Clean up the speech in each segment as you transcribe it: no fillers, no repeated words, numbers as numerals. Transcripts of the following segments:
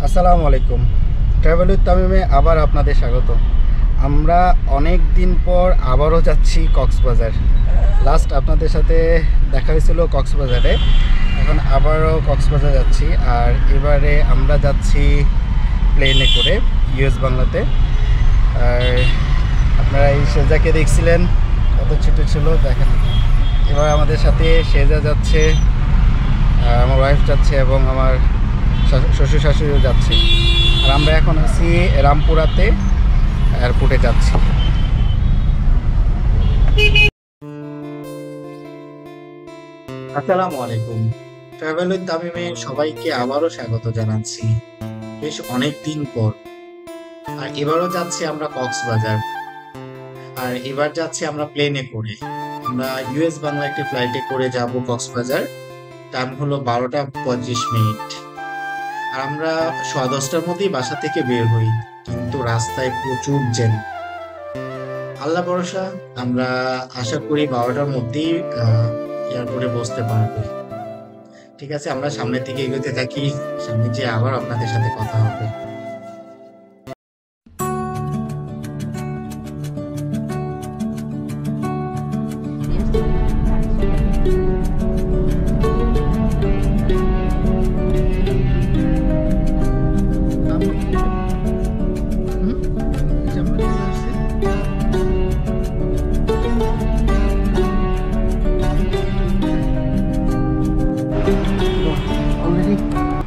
আসসালামু আলাইকুম। Travel with তামিমে আবার আপনাদের স্বাগত। আমরা অনেক দিন পর আবারও যাচ্ছি কক্সবাজার। লাস্ট আপনাদের সাথে দেখা হয়েছিল কক্সবাজারে, এখন আবারও কক্সবাজার যাচ্ছি। আর এবারে আমরা যাচ্ছি প্লেনে করে ইউএস বাংলাতে। আর আপনারা এই শেজাকে দেখছিলেন কত ছোটো ছিল, দেখেন। এবার আমাদের সাথে শেজা যাচ্ছে, আমার ওয়াইফ যাচ্ছে এবং আমার শ্বশুর শাশুড়িও যাচ্ছে। আর আমরা এখন আছি রামপুরাতে এয়ারপোর্টে যাচ্ছি। আসসালামু আলাইকুম। ট্রাভেল উইথ তামিমে সবাইকে আবারও স্বাগত জানাচ্ছি, বেশ অনেক দিন পর। আর এবারও যাচ্ছি আমরা কক্সবাজার। আর এবার যাচ্ছি আমরা প্লেনে করে। আমরা ইউএস বাংলা একটি ফ্লাইটে করে যাব কক্সবাজার। টাইম হলো 12:25। আর আমরা 10:30টার মধ্যেই বাসা থেকে বের হই, কিন্তু রাস্তায় প্রচুর জ্যাম। আল্লাহ ভরসা, আমরা আশা করি 12টার মধ্যেই এয়ারপোর্টে বসতে পারবো। ঠিক আছে, আমরা সামনের দিকে এগোতে থাকি, সামনে যে আবার আপনাদের সাথে কথা হবে।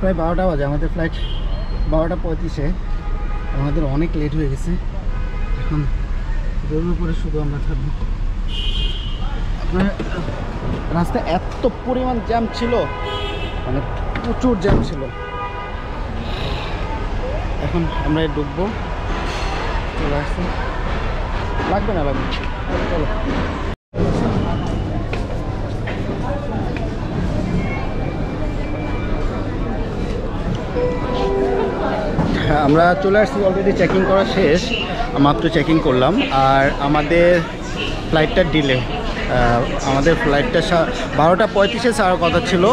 প্রায় 12টা বাজে, আমাদের ফ্লাইট 12:35-এ। আমাদের অনেক লেট হয়ে গেছে। এখন রোডের উপরে শুধু আমরা থাকবো। আপনার রাস্তায় এত পরিমাণ জ্যাম ছিল, মানে প্রচুর জ্যাম ছিল। এখন আমরা ঢুকবো, চলে আসছি। লাগবে না, লাগবে, চলো। আমরা চলে আসছি, অলরেডি চেকিং করা শেষ, মাত্র চেকিং করলাম। আর আমাদের ফ্লাইটটা ডিলে, আমাদের ফ্লাইটটা 12:35-এ ছাড়ার কথা ছিল,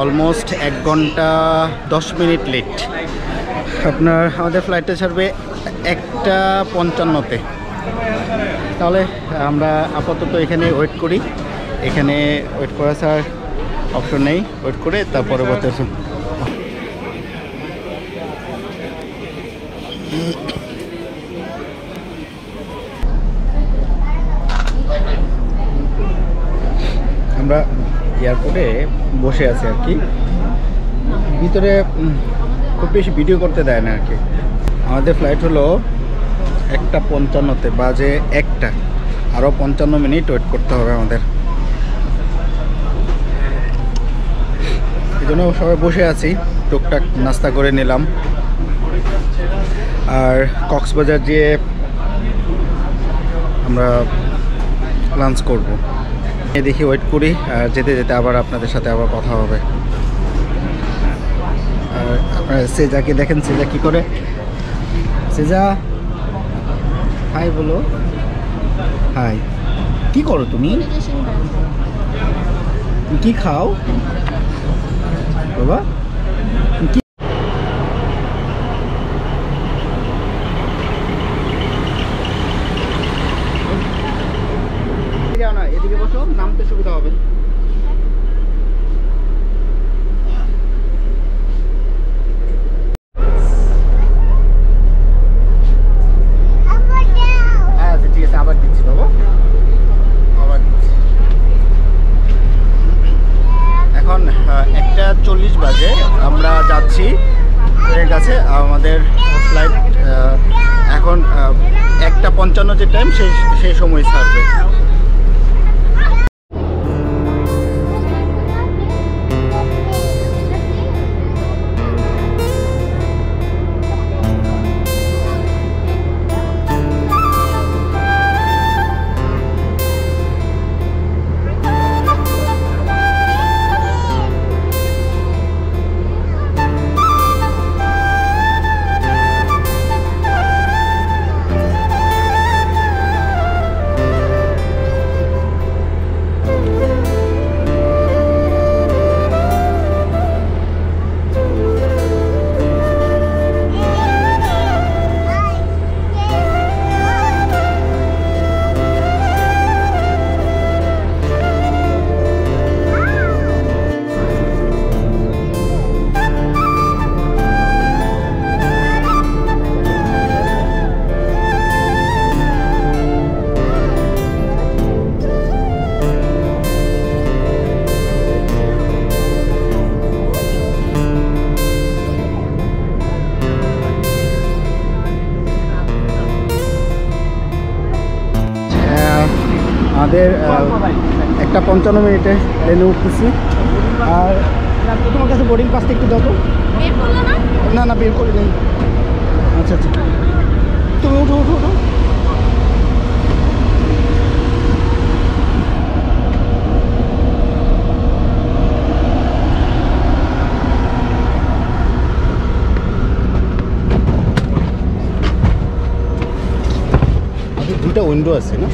অলমোস্ট 1 ঘন্টা 10 মিনিট লেট। আপনার আমাদের ফ্লাইটটা ছাড়বে 1:55-তে। তাহলে আমরা আপাতত এখানে ওয়েট করি। এখানে ওয়েট করা ছাড়ার অপশন নেই, ওয়েট করে তার পরবর্তী আমরা এয়ারপোর্টে বসে আছি আর কি। ভিতরে খুব বেশি ভিডিও করতে দেয় না আর কি। আমাদের ফ্লাইট হলো 1:55-তে, বাজে 1টা, আরও 55 মিনিট ওয়েট করতে হবে আমাদের। এই জন্য সবাই বসে আছি, টুকটাক নাস্তা করে নিলাম। আর কক্সবাজার যেয়ে আমরা লাঞ্চ করব। দেখি ওয়েট করি, আর যেতে যেতে আবার আপনাদের সাথে আবার কথা হবে। আর আপনারা সেজাকে দেখেন, সেজা কি করে। সেজা হাই বলো, হাই। কি করো তুমি? কি খাও বাবা? এদিকে বসো, নামতে সুবিধা হবে। আচ্ছা ঠিক আছে, আবার দিচ্ছি বাবা, আবার দিচ্ছি। এখন 1:40 বাজে, আমরা যাচ্ছি এর কাছে। আমাদের ফ্লাইট এখন 1:55 যে টাইম সেই সময় ছাড়বে। আমাদের 1:55 ট্রেনে উঠতেছি। আর তোমার কাছে বোর্ডিং পাসটা একটু দাও তো। না না বের করে নেই। আচ্ছা আচ্ছা তুমি উঠো উঠো উঠো। দুটা উইন্ডো আছে না?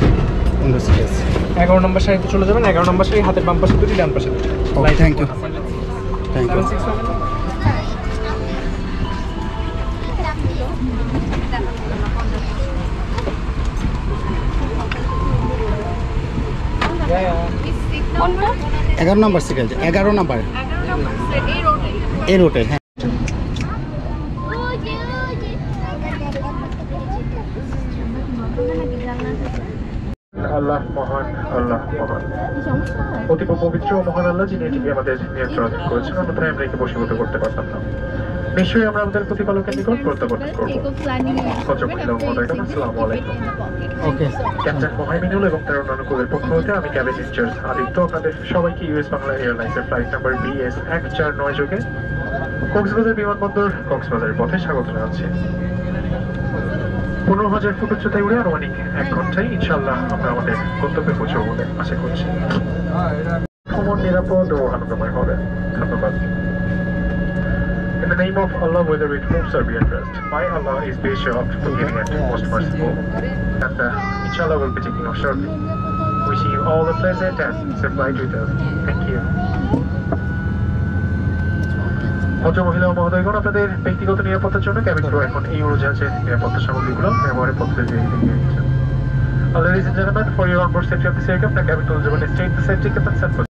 উইন্ডো সিট আছে। 11 নম্বর সারিতে চলে যাবেন। 11 নম্বর সারি হাতের বাম পাশে দুটি, ডান পাশে দুটি। Okay thank you thank you. কোনটা? 11 নম্বর সিট আছে। 11 নম্বর এই রোডে। হ্যাঁ আল্লাহ মহান, আল্লাহ মহান, অতীব পবিত্র ও মহান আল্লাহ, যিনি এটিকে আমাদের নিয়ন্ত্রণ করেছেন, অন্যথায় আমরা একে বশীভূত করতে পারতাম না। নিশ্চয়ই আমরা আমাদের প্রতিপালকের নিকট প্রত্যাবর্তন করবো। ভদ্রমহিলা ও মহোদয়গণ, আসসালামু আলাইকুম। ওকে ক্যাপ্টেন মোহাইমিনুল এবং তার অন্যান্য ক্রুদের পক্ষ হতে আমি ক্যাবিন ইনচার্জ আদিত্য আপনাদের সবাইকে ইউএস বাংলা এয়ারলাইন্সের ফ্লাইট নাম্বার BS 149 যোগে কক্সবাজার বিমানবন্দর কক্সবাজারের পথে স্বাগত জানাচ্ছি। 15,000 ফুট উচ্চতায় উড়ে আনুমানিক 1 ঘন্টায় ইনশাআল্লাহ আমরা আমাদের গন্তব্যে পৌঁছব বলে আশা করছি। ভ্রমণ নিরাপদ ও আনন্দময় হবে। ধন্যবাদ। In the name of Allah, whether it moves or be at rest, my Allah is patient, forgiving and most merciful. And inshallah we'll be taking off shortly. Wishing you all a pleasant and safe flight with us. Thank you. ভদ্রমহিলা ও মহোদয়গণ, আপনাদের ব্যক্তিগত নিরাপত্তার জন্য cabin crew এখন এই উড়োজাহাজের নিরাপত্তা সামগ্রীগুলো ব্যবহারের পদ্ধতি দিয়ে দিচ্ছেন। Ladies and gentlemen, for your onboard safety of this aircraft, the cabin crew will state the safety cap and set position.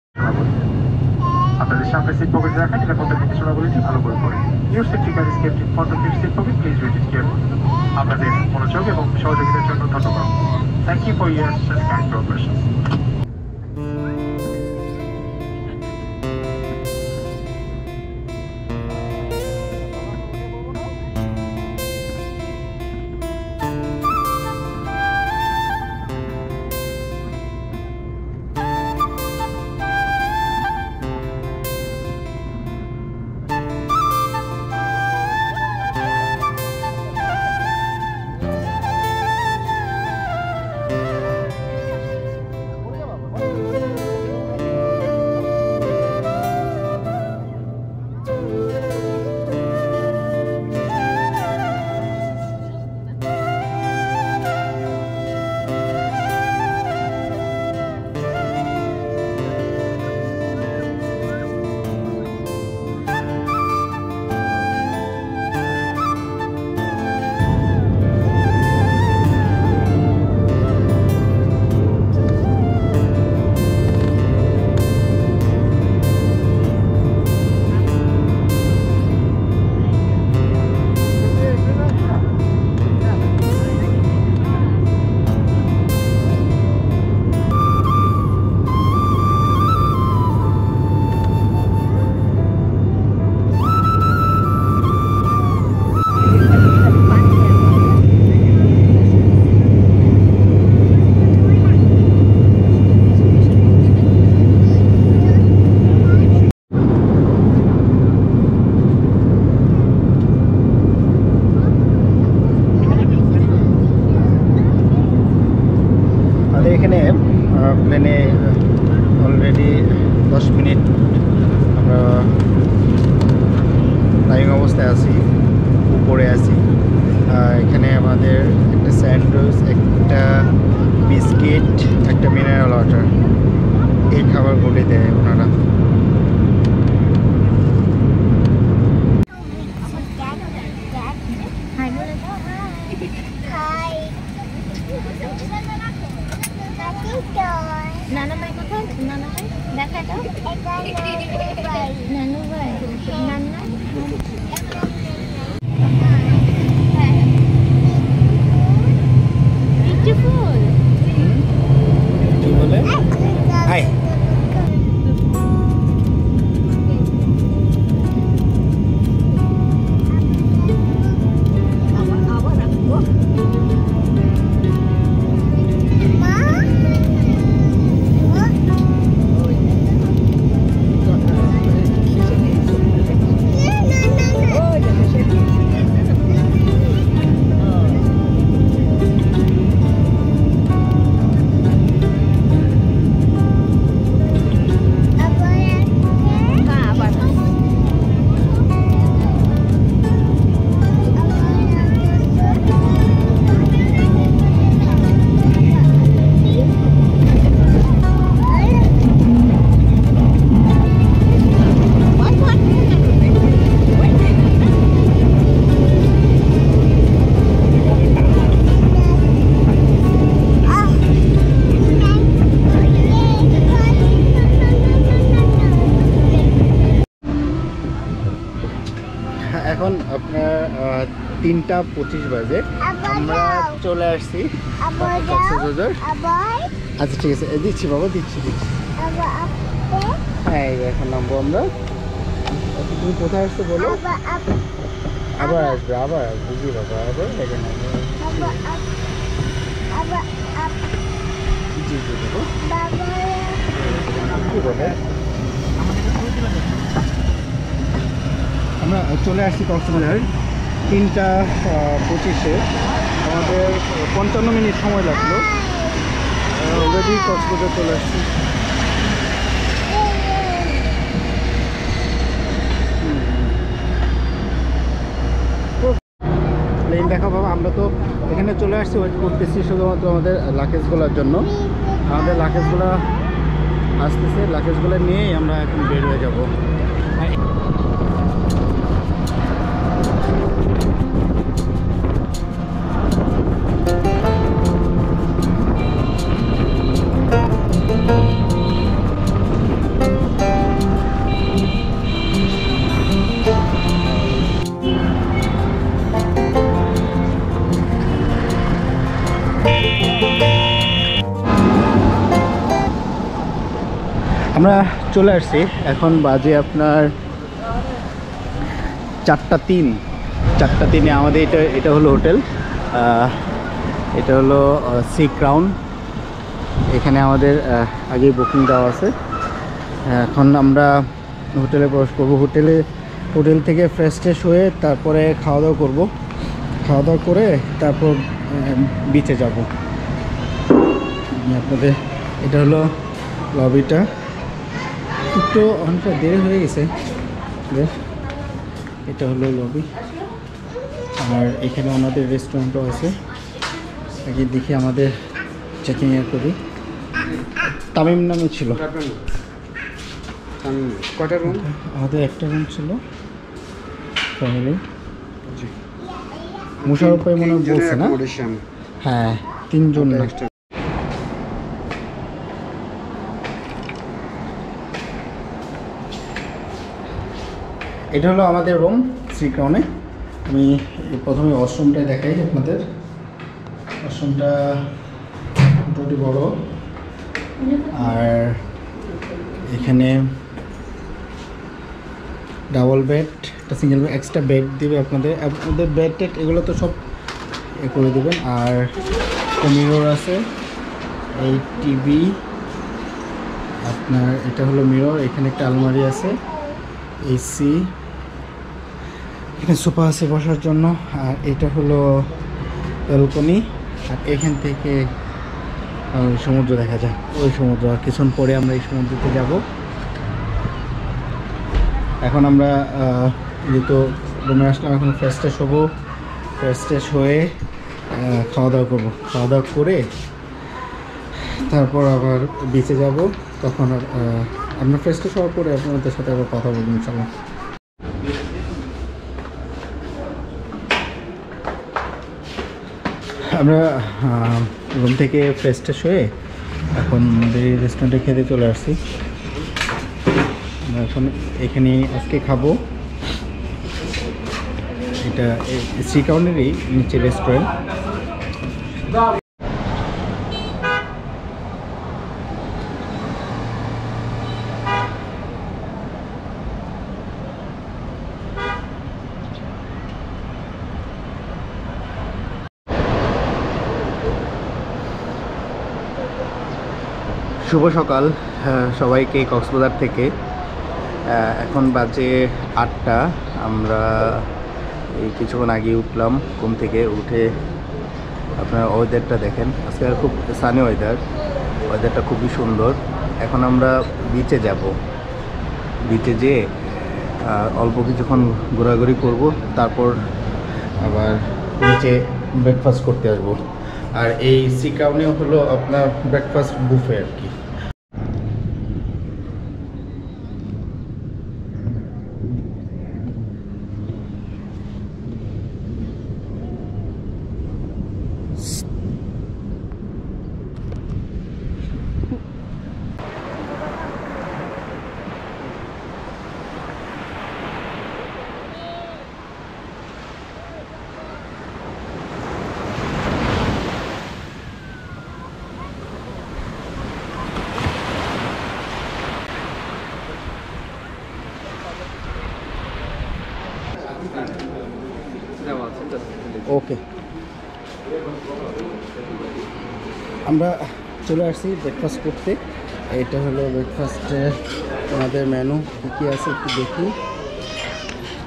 আপনাদের সামনে সিট পকেটে রাখা নিরাপত্তার নির্দেশনাগুলিটি ভালো করে পড়ুন। Your safety card is kept in front of your seat pocket. Please read it carefully. আপনাদের মনোযোগ এবং সহযোগিতার জন্য ধন্যবাদ। Thank you for your assistance and cooperation. এখানে প্লেনে অলরেডি 10 মিনিট আমরা ফ্লাইং অবস্থায় আছি, উপরে আছি। এখানে আমাদের একটা স্যান্ডউইচ, একটা বিস্কিট, একটা মিনারেল ওয়াটার, এই খাবারগুলি দেয় ওনারা। নানা ভাই কোথায়? নানা ভাই দেখা দাও। নানু ভাই, নানা বিউটিফুল। কি বলে? হাই। এখন আপনার 3:25 বাজে, আমরা চলে আসছি কক্সবাজার। আচ্ছা ঠিক আছে, দিচ্ছি বাবা, দিচ্ছি। হ্যাঁ, এখন নামবো আমরা। তুমি কোথায় আসছো বলো? আবার আসবে জি বাবা, আবার এখানে জি বাবা, কি বলে? আমরা চলে আসছি কক্সবাজার 3:25-এ। আমাদের 55 মিনিট সময় লাগলো, অলরেডি কক্সবাজার চলে আসছি। প্লেন দেখা বাবা, আমরা তো এখানে চলে আসছি, ওয়েট করতেছি শুধুমাত্র আমাদের লাগেজগুলোর জন্য। আমাদের লাগেজগুলো আসতেছে, লাগেজগুলো নিয়েই আমরা এখন বের হয়ে যাব। আমরা চলে আসছি, এখন বাজে আপনার 4:03। আমাদের এটা হলো হোটেল, এটা হলো সি ক্রাউন। এখানে আমাদের আগেই বুকিং দেওয়া আছে। এখন আমরা হোটেলে প্রবেশ করবো। হোটেল থেকে ফ্রেশ হয়ে তারপরে খাওয়া দাওয়া করবো। খাওয়া দাওয়া করে তারপর বিচে যাব। আপনাদের এটা হলো লবিটা, একটু অনেকটা দেরি হয়ে গেছে। এটা হলো লবি, আর এখানে আমাদের রেস্টুরেন্টও আছে। আগে দেখি আমাদের চেকিং এর করি। তামিম নামে ছিল। কয়টা রুম? আমাদের একটা রুম ছিল ফ্যামিলি। মুশারফ ভাই মনে হয় বলছে না? হ্যাঁ, 3 জন না। এটা হলো আমাদের রুম সি ক্রাউনে। আমি প্রথমে ওয়াশরুমটা দেখাই আপনাদের। ওয়াশরুমটা মোটামুটি বড়, আর এখানে ডাবল বেড, একটা সিঙ্গেল বেড, এক্সট্রা বেড দিবে আপনাদের বেড টেড এগুলো তো সব করে দেবেন। আর মিরর আছে, এই টিভি আপনার, এটা হলো মিরর। এখানে একটা আলমারি আছে, এসি, এখানে সোফা আছে বসার জন্য। আর এটা হলো ব্যালকনি, আর এখান থেকে সমুদ্র দেখা যায়, ওই সমুদ্র। আর কিছুক্ষণ পরে আমরা এই সমুদ্রতে যাব। এখন আমরা যেহেতু রুমে আসলাম, এখন ফ্রেশ ট্রেশ হবো। ফ্রেশ ট্রেশ হয়ে খাওয়া দাওয়া করবো। খাওয়া দাওয়া করে তারপর আবার বিচে যাব। তখন আমরা ফ্রেশ ট্রেশ হওয়ার পরে আপনাদের সাথে আবার কথা বলবো ইনশাল্লাহ। আমরা রুম থেকে ফ্রেশ ট্রেশ হয়ে এখন আমাদের রেস্টুরেন্টে খেতে চলে আসছি। আমরা এখন এখানে আজকে খাবো। এটা সি কাউন্টারেরই নিচে রেস্টুরেন্ট। শুভ সকাল সবাইকে কক্সবাজার থেকে। এখন বাজে 8টা। আমরা এই কিছুক্ষণ আগে উঠলাম ঘুম থেকে। উঠে আপনার ওয়েদারটা দেখেন, আজকে খুব সানি ওয়েদারটা খুবই সুন্দর। এখন আমরা বিচে যাব। বিচে যেয়ে অল্প কিছুক্ষণ ঘোরাঘুরি করব, তারপর আবার নিচে ব্রেকফাস্ট করতে আসবো। আর এই সি কাউনে হলো আপনার ব্রেকফাস্ট বুফে আর কি। ওকে, আমরা চলে আসছি ব্রেকফাস্ট করতে। এটা হলো ব্রেকফাস্টে আমাদের মেনু কী কী আছে একটু দেখি।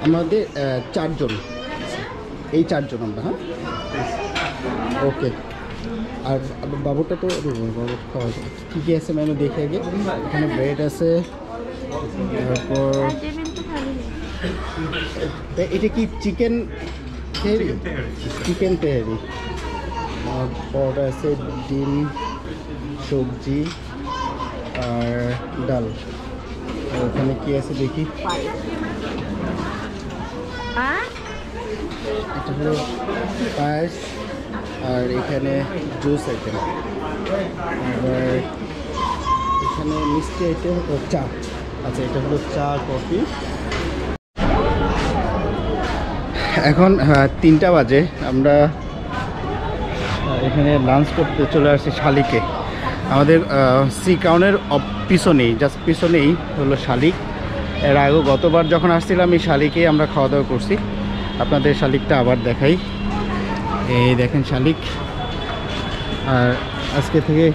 আমাদের 4 জন, এই 4 জন আমরা। হ্যাঁ, ওকে। আর বাবুটা তো বাবু খাওয়া যায়। কী কী আছে মেনু দেখে আগে। এখানে ব্রেড আছে, তারপর এটা কি চিকেন তেহারি? চিকেন তেহারি। পরোটা আছে, ডিম, সবজি আর ডাল। আর ওখানে কি আছে দেখি। এটা হলো পায়েস, আর এখানে জুস আইটেম, আবার এখানে মিষ্টি আইটেম ও চা। আচ্ছা, এটা হলো চা, কফি। এখন 3টা বাজে। আমরা এখানে লাঞ্চ করতে চলে আসছি শালিকে। আমাদের সি কাউনের পিছনেই, জাস্ট পিছনেই হলো শালিক। এর আগেও গতবার যখন আসছিলাম এই শালিকে আমরা খাওয়া দাওয়া করছি। আপনাদের শালিকটা আবার দেখাই। এই দেখেন শালিক। আর আজকে থেকে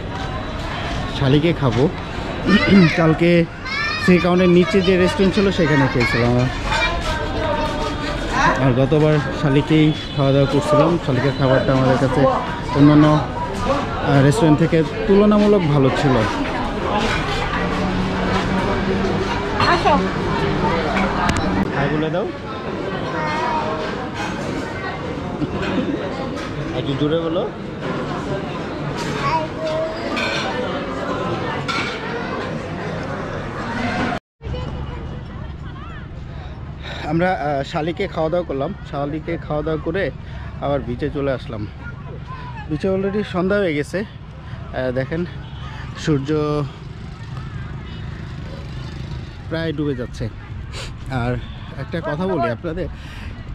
শালিকে খাবো। কালকে সি কাউনের নিচে যে রেস্টুরেন্ট ছিল সেখানে খেয়েছিলাম। আর গতবার শালিকেই খাওয়া দাওয়া করছিলাম। শালিকের খাবারটা আমাদের কাছে অন্যান্য রেস্টুরেন্ট থেকে তুলনামূলক ভালো ছিল। হাই বলে দাও, একটু জোরে বলো। আমরা শালিকে খাওয়া দাওয়া করলাম। শালিকে খাওয়া দাওয়া করে আবার বিচে চলে আসলাম। বিচে অলরেডি সন্ধ্যা হয়ে গেছে। দেখেন সূর্য প্রায় ডুবে যাচ্ছে। আর একটা কথা বলি আপনাদের,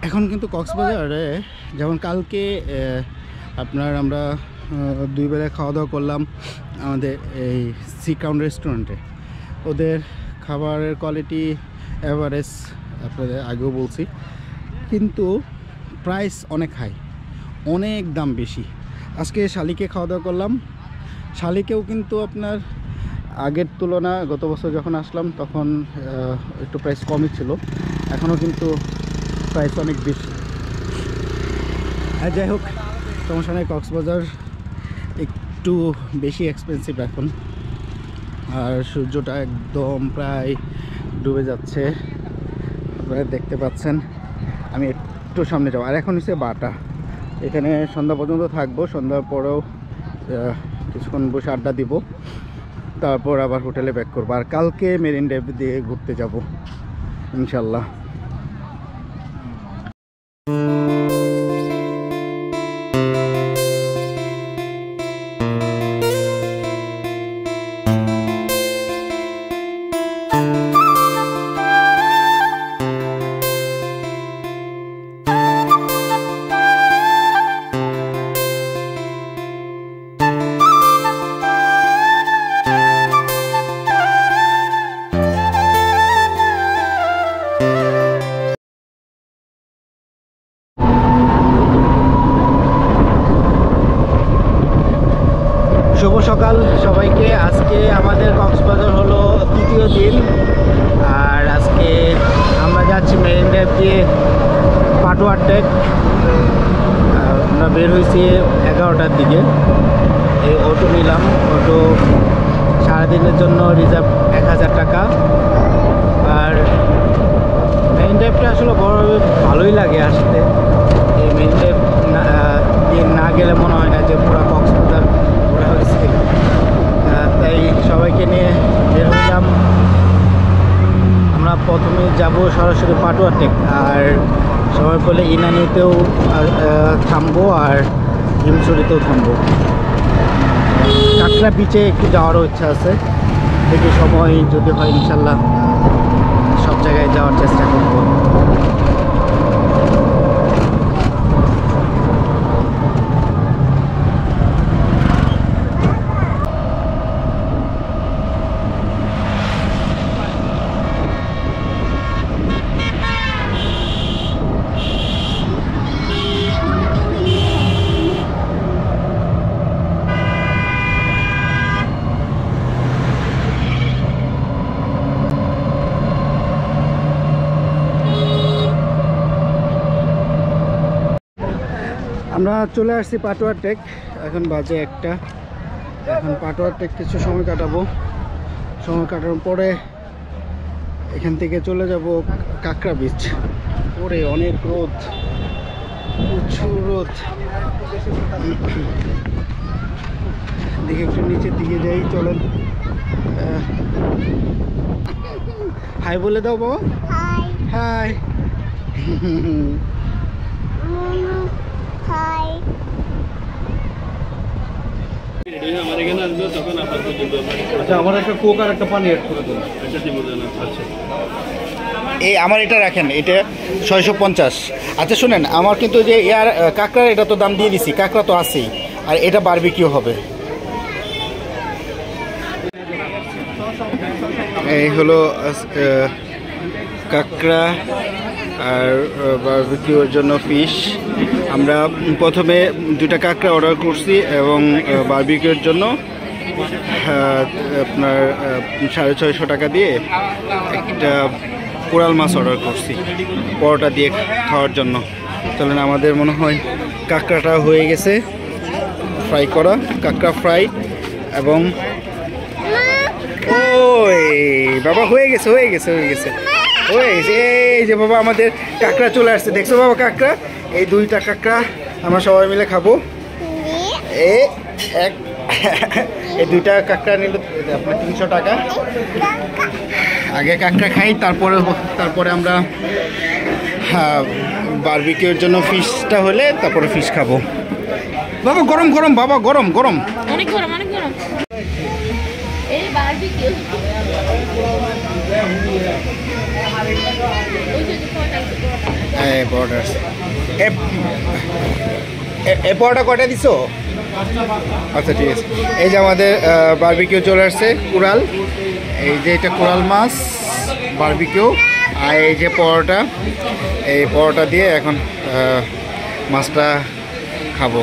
এখন কিন্তু কক্সবাজারে যেমন কালকে আপনার আমরা 2 বেলা খাওয়া দাওয়া করলাম আমাদের এই সি কাউন্ট রেস্টুরেন্টে। ওদের খাবারের কোয়ালিটি অ্যাভারেজ, আপনাদের আগেও বলছি, কিন্তু প্রাইস অনেক হাই, অনেক দাম বেশি। আজকে শালিকে খাওয়া দাওয়া করলাম। শালিকেও কিন্তু আপনার আগের তুলনা গত বছর যখন আসলাম তখন একটু প্রাইস কমই ছিল, এখনও কিন্তু প্রাইস অনেক বেশি। আর যাই হোক, সমস্যা নেই। কক্সবাজার একটু বেশি এক্সপেন্সিভ এখন। আর সূর্যটা একদম প্রায় ডুবে যাচ্ছে, আপনারা দেখতে পাচ্ছেন। আমি একটু সামনে যাবো। আর এখন হচ্ছে বাটা, এখানে সন্ধ্যা পর্যন্ত থাকবো। সন্ধ্যার পরেও কিছুক্ষণ বসে আড্ডা দিব, তারপর আবার হোটেলে ব্যাক করবো। আর কালকে মেরিন ড্রাইভ দিয়ে ঘুরতে যাব ইনশাল্লাহ। শুভ সকাল সবাইকে। আজকে আমাদের কক্সবাজার হলো তৃতীয় দিন, আর আজকে আমরা যাচ্ছি মেরিন ড্রাইভ দিয়ে পাটুয়ার টেক। আমরা বের হয়েছি 11টার দিকে। এই অটো নিলাম, অটো সারাদিনের জন্য রিজার্ভ 1000 টাকা। আর মেরিন ড্রাইভটা আসলে বড়ভাবে ভালোই লাগে আসতে। এই মেরিন ড্রাইভ দিয়ে না গেলে মনে হয় না যে পুরো কক্সবাজার ঘোরা হয়েছে। তাই সবাইকে নিয়ে বের হইলাম। আমরা প্রথমে যাব সরাসরি পাটুয়া টেক, আর সময় পেলে ইনানিতেও থামবো, আর হিমছড়িতেও থামবো। কাঁকড়া বিচে একটু যাওয়ারও ইচ্ছা আছে, দেখি সময় যদি হয় ইনশাল্লাহ সব জায়গায় যাওয়ার চেষ্টা করবো। আমরা চলে আসছি পাটুয়া টেক। এখন বাজে 1টা। এখন পাটুয়া টেক কিছু সময় কাটাবো। সময় কাটানোর পরে এখান থেকে চলে যাব কাঁকড়া বিচ। পরে অনেক রোদ, প্রচুর রোদ। দেখে একটু নিচের দিকে যাই, চলেন। হাই বলে দাও বাবা। হাই। হাই। আচ্ছা, আমার একটা কোক আর একটা পানি অ্যাড করে দেন। এই আমার এটা রাখেন, এটা 650। আচ্ছা শুনেন, আমার কিন্তু যে ইয়ার কাঁকড়ার এটা তো দাম দিয়ে দিছি, কাঁকড়া তো আছেই, আর এটা বারবিকিউ হবে। এই হলো কাঁকড়া আর বারবিকিউর জন্য ফিশ। আমরা প্রথমে 2টা কাঁকড়া অর্ডার করছি এবং বারবিকিউর জন্য আপনার 650 টাকা দিয়ে একটা কোরাল মাছ অর্ডার করছি পরোটা দিয়ে খাওয়ার জন্য। চলেন, আমাদের মনে হয় কাঁকড়াটা হয়ে গেছে, ফ্রাই করা কাঁকড়া ফ্রাই। এবং ওই বাবা হয়ে গেছে হয়ে গেছে হয়ে গেছে হয়ে গেছে। এই যে বাবা আমাদের কাঁকড়া চলে আসছে, দেখছো বাবা কাঁকড়া? এই 2টা কাঁকড়া আমরা সবাই মিলে খাবো। এই 2টা কাঁকড়া নিল আপনার 300 টাকা। আগে কাঁকড়া খাই, তারপরে আমরা বারবিকিউর জন্য ফিশটা হলে তারপরে ফিশ খাবো। বাবা গরম গরম, বাবা গরম গরম, অনেক গরম, অনেক গরম। এই বারবিকিউ। পরোটা কয়টা দিছো? আচ্ছা ঠিক আছে। এই যে আমাদের বারবিকিউ চলে আসছে, কোরাল। এই যে এটা কোরাল মাছ বারবিকিউ, আর এই যে পরোটা। এই পরোটা দিয়ে এখন মাছটা খাবো।